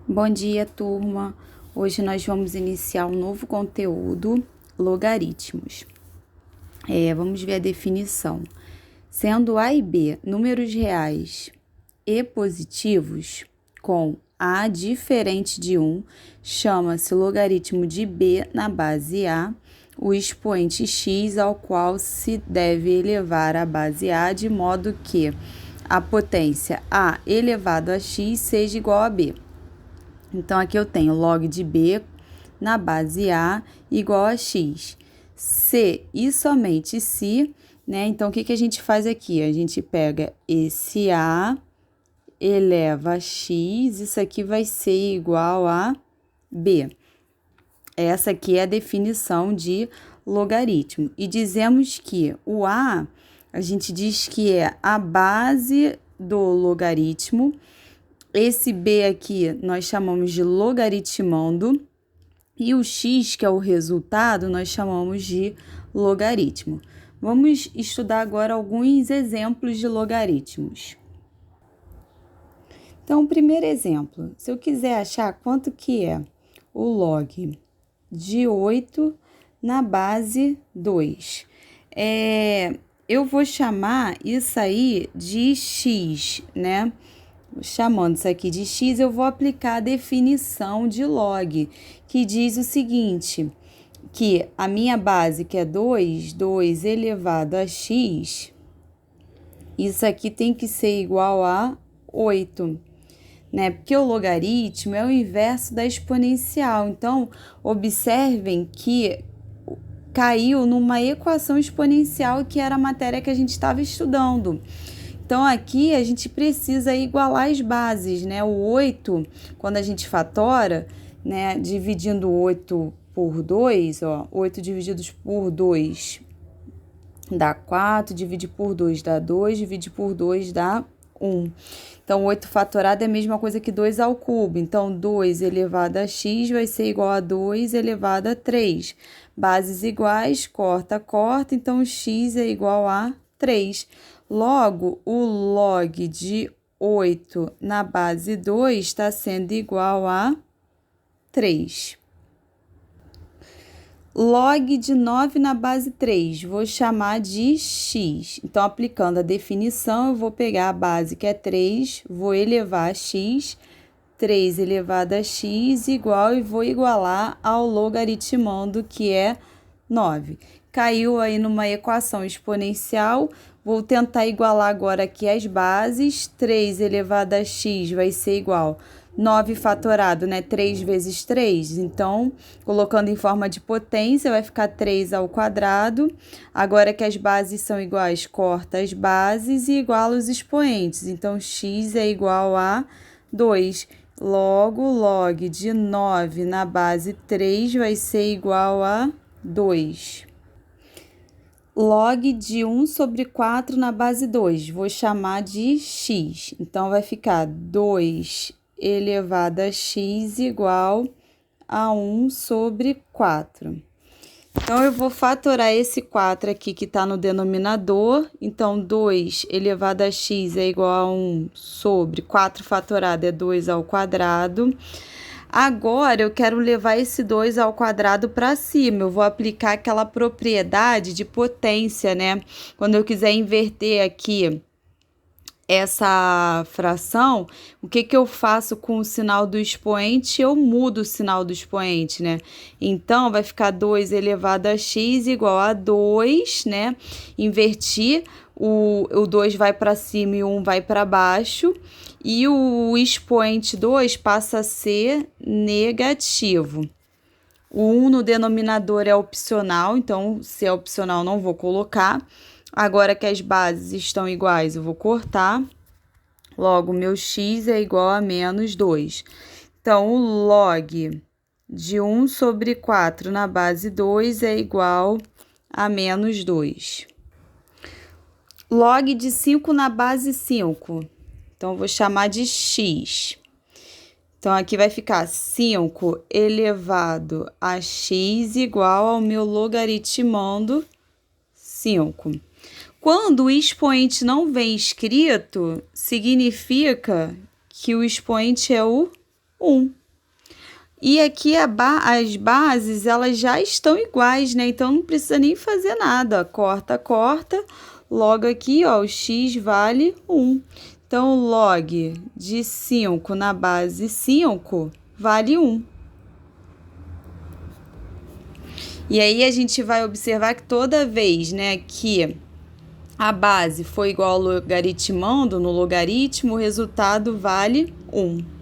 Bom dia, turma! Hoje nós vamos iniciar um novo conteúdo, logaritmos. Vamos ver a definição. Sendo A e B números reais e positivos, com A diferente de 1, chama-se logaritmo de B na base A, o expoente x ao qual se deve elevar a base A, de modo que a potência A elevado a x seja igual a B. Então, aqui eu tenho log de B na base A igual a x. Se e somente se, né? Então, o que a gente faz aqui? A gente pega esse A, eleva a x, isso aqui vai ser igual a B. Essa aqui é a definição de logaritmo. E dizemos que o A, a gente diz que é a base do logaritmo. Esse B aqui nós chamamos de logaritmando e o x, que é o resultado, nós chamamos de logaritmo. Vamos estudar agora alguns exemplos de logaritmos. Então, o primeiro exemplo, se eu quiser achar quanto que é o log de 8 na base 2, eu vou chamar isso aí de x, né? Chamando isso aqui de x, eu vou aplicar a definição de log, que diz o seguinte, que a minha base, que é 2 elevado a x, isso aqui tem que ser igual a 8, né? Porque o logaritmo é o inverso da exponencial. Então, observem que caiu numa equação exponencial, que era a matéria que a gente estava estudando. Então, aqui a gente precisa igualar as bases, né? O 8, quando a gente fatora, né? Dividindo 8 por 2, ó, 8 divididos por 2 dá 4, divide por 2 dá 2, divide por 2 dá 1. Então, 8 fatorado é a mesma coisa que 2 ao cubo. Então, 2 elevado a x vai ser igual a 2 elevado a 3. Bases iguais, corta, corta, então x é igual a 3. Logo, o log de 8 na base 2 está sendo igual a 3. Log de 9 na base 3, vou chamar de x. Então, aplicando a definição, eu vou pegar a base, que é 3, vou elevar a x, 3 elevado a x igual, e vou igualar ao logaritmando, que é 9. Caiu aí numa equação exponencial. Vou tentar igualar agora aqui as bases. 3 elevado a x vai ser igual 9 fatorado, né? 3 vezes 3. Então, colocando em forma de potência, vai ficar 3 ao quadrado. Agora que as bases são iguais, corta as bases e iguala os expoentes. Então, x é igual a 2. Logo, log de 9 na base 3 vai ser igual a 2. Log de 1 sobre 4 na base 2, vou chamar de x. Então, vai ficar 2 elevado a x igual a 1 sobre 4. Então, eu vou fatorar esse 4 aqui que está no denominador. Então, 2 elevado a x é igual a 1 sobre 4 fatorado é 2 ao quadrado. Agora, eu quero levar esse 2 ao quadrado para cima. Eu vou aplicar aquela propriedade de potência, né? Quando eu quiser inverter aqui essa fração, o que eu faço com o sinal do expoente? Eu mudo o sinal do expoente, né? Então, vai ficar 2 elevado a x igual a 2, né? Inverti, o 2 vai para cima e o 1 vai para baixo. E o expoente 2 passa a ser negativo. O 1 no denominador é opcional, então, se é opcional, não vou colocar. Agora que as bases estão iguais, eu vou cortar. Logo, meu x é igual a menos 2. Então, o log de 1 sobre 4 na base 2 é igual a menos 2. Log de 5 na base 5. Então, vou chamar de x. Então, aqui vai ficar 5 elevado a x igual ao meu logaritmando 5. Quando o expoente não vem escrito, significa que o expoente é o 1. E aqui as bases, elas já estão iguais, né? Então, não precisa nem fazer nada. Corta, corta. Logo aqui, ó, o x vale 1. Então, log de 5 na base 5 vale 1. E aí, a gente vai observar que toda vez, né, que a base for igual ao logaritmando, no logaritmo, o resultado vale 1.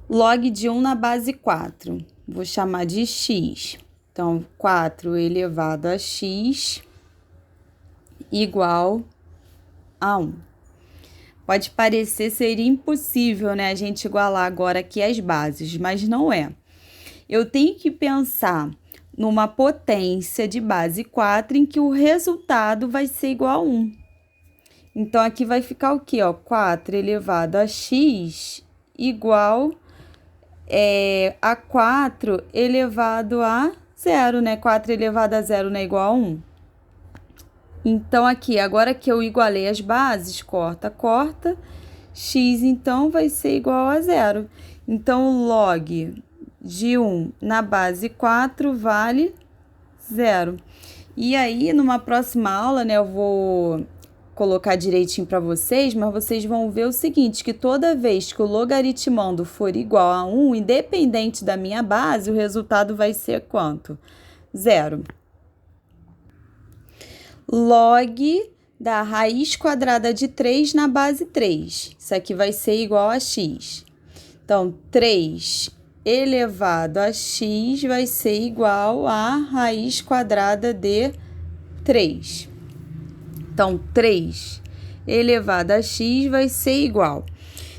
Log de 1 na base 4, vou chamar de x. Então, 4 elevado a x igual a 1. Pode parecer ser impossível, né, a gente igualar agora aqui as bases, mas não é. Eu tenho que pensar numa potência de base 4 em que o resultado vai ser igual a 1. Então, aqui vai ficar o quê? Ó, 4 elevado a x igual a 4 elevado a 0, né? 4 elevado a 0 não é igual a 1? Então, aqui, agora que eu igualei as bases, corta, corta, x, então, vai ser igual a 0. Então, log de 1 na base 4 vale 0. E aí, numa próxima aula, né, eu vou colocar direitinho para vocês, mas vocês vão ver o seguinte, que toda vez que o logaritmando for igual a 1, independente da minha base, o resultado vai ser quanto? 0. Log da raiz quadrada de 3 na base 3. Isso aqui vai ser igual a x. Então, 3 elevado a x vai ser igual a raiz quadrada de 3. Então, 3 elevado a x vai ser igual.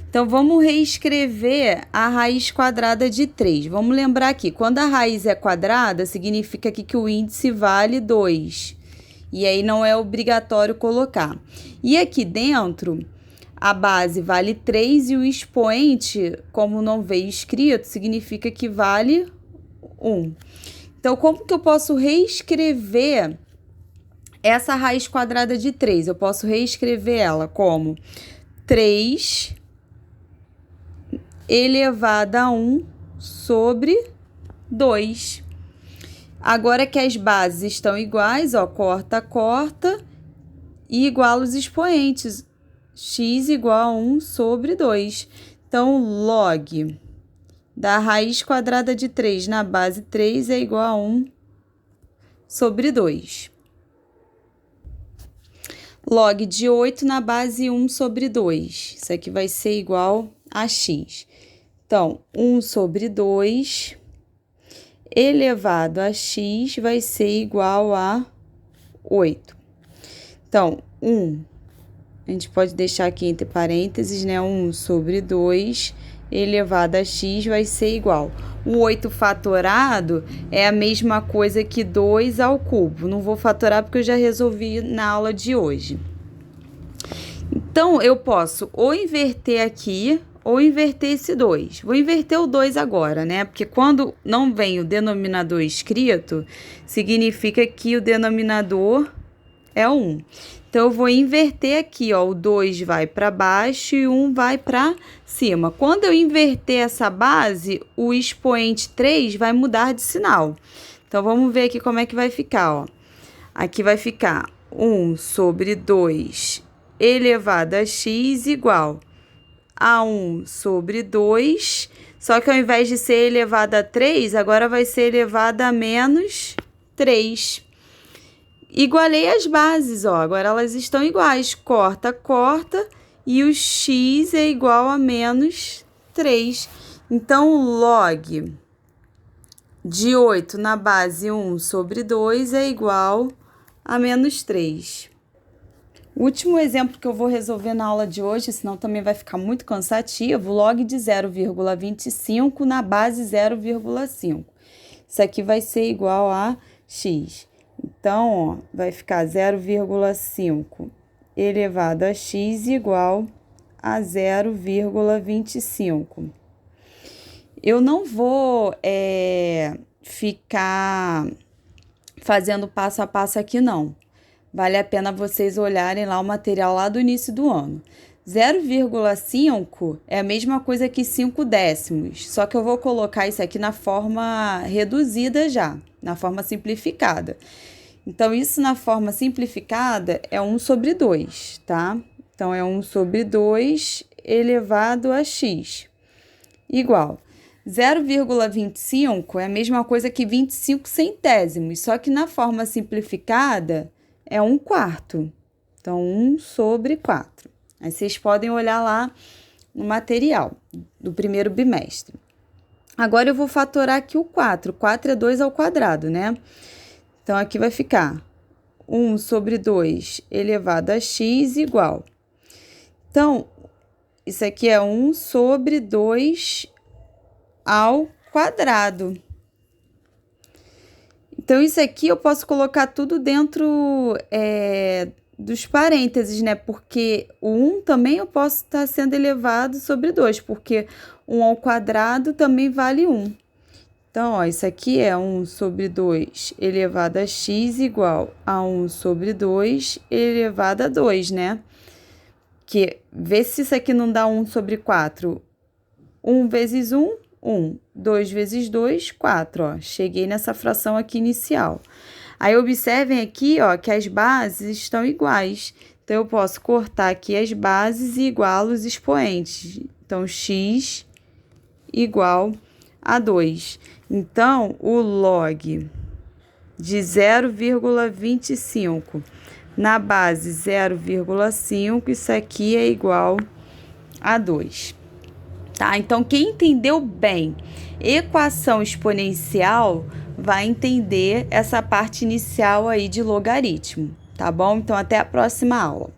Então, vamos reescrever a raiz quadrada de 3. Vamos lembrar aqui, quando a raiz é quadrada, significa que o índice vale 2. E aí, não é obrigatório colocar. E aqui dentro, a base vale 3 e o expoente, como não veio escrito, significa que vale 1. Então, como que eu posso reescrever essa raiz quadrada de 3? Eu posso reescrever ela como 3 elevado a 1 sobre 2. Agora que as bases estão iguais, ó, corta, corta, e iguala os expoentes. X igual a 1 sobre 2. Então, log da raiz quadrada de 3 na base 3 é igual a 1 sobre 2. Log de 8 na base 1 sobre 2. Isso aqui vai ser igual a x. Então, 1 sobre 2 elevado a x vai ser igual a 8. Então, 1, a gente pode deixar aqui entre parênteses, né? 1 sobre 2 elevado a x vai ser igual. O 8 fatorado é a mesma coisa que 2 ao cubo. Não vou fatorar porque eu já resolvi na aula de hoje. Então, eu posso ou inverter aqui ou inverter esse 2. Vou inverter o 2 agora, né? Porque quando não vem o denominador escrito, significa que o denominador é 1. Então, eu vou inverter aqui, ó, o 2 vai para baixo e 1 vai para cima. Quando eu inverter essa base, o expoente 3 vai mudar de sinal. Então, vamos ver aqui como é que vai ficar, ó. Aqui vai ficar 1 sobre 2 elevado a x igual a 1 sobre 2, só que ao invés de ser elevado a 3, agora vai ser elevado a menos 3. Igualei as bases, ó, agora elas estão iguais, corta, corta, e o x é igual a menos 3. Então, log de 8 na base 1 sobre 2 é igual a menos 3. O último exemplo que eu vou resolver na aula de hoje, senão também vai ficar muito cansativo, log de 0,25 na base 0,5. Isso aqui vai ser igual a x. Então, ó, vai ficar 0,5 elevado a x igual a 0,25. Eu não vou ficar fazendo passo a passo aqui, não. Vale a pena vocês olharem lá o material lá do início do ano. 0,5 é a mesma coisa que 5 décimos, só que eu vou colocar isso aqui na forma reduzida já, na forma simplificada. Então, isso na forma simplificada é 1 sobre 2, tá? Então, é 1 sobre 2 elevado a x, igual 0,25 é a mesma coisa que 25 centésimos, só que na forma simplificada é 1/4. Então, 1 sobre 4. Aí, vocês podem olhar lá no material do primeiro bimestre. Agora, eu vou fatorar aqui o 4. 4 é 2 ao quadrado, né? Então, aqui vai ficar 1 sobre 2 elevado a x igual. Então, isso aqui é 1 sobre 2 ao quadrado. Então, isso aqui eu posso colocar tudo dentro dos parênteses, né? Porque o 1 também eu posso estar sendo elevado sobre 2, porque 1 ao quadrado também vale 1. Então, ó, isso aqui é 1 sobre 2 elevado a x igual a 1 sobre 2 elevado a 2, né? Que, vê se isso aqui não dá 1 sobre 4. 1 vezes 1, 1. 2 vezes 2, 4, ó. Cheguei nessa fração aqui inicial. Aí, observem aqui, ó, que as bases estão iguais. Então, eu posso cortar aqui as bases e igualo os expoentes. Então, x igual a 2. Então, o log de 0,25 na base 0,5, isso aqui é igual a 2. Tá? Então, quem entendeu bem equação exponencial vai entender essa parte inicial aí de logaritmo, tá bom? Então, até a próxima aula.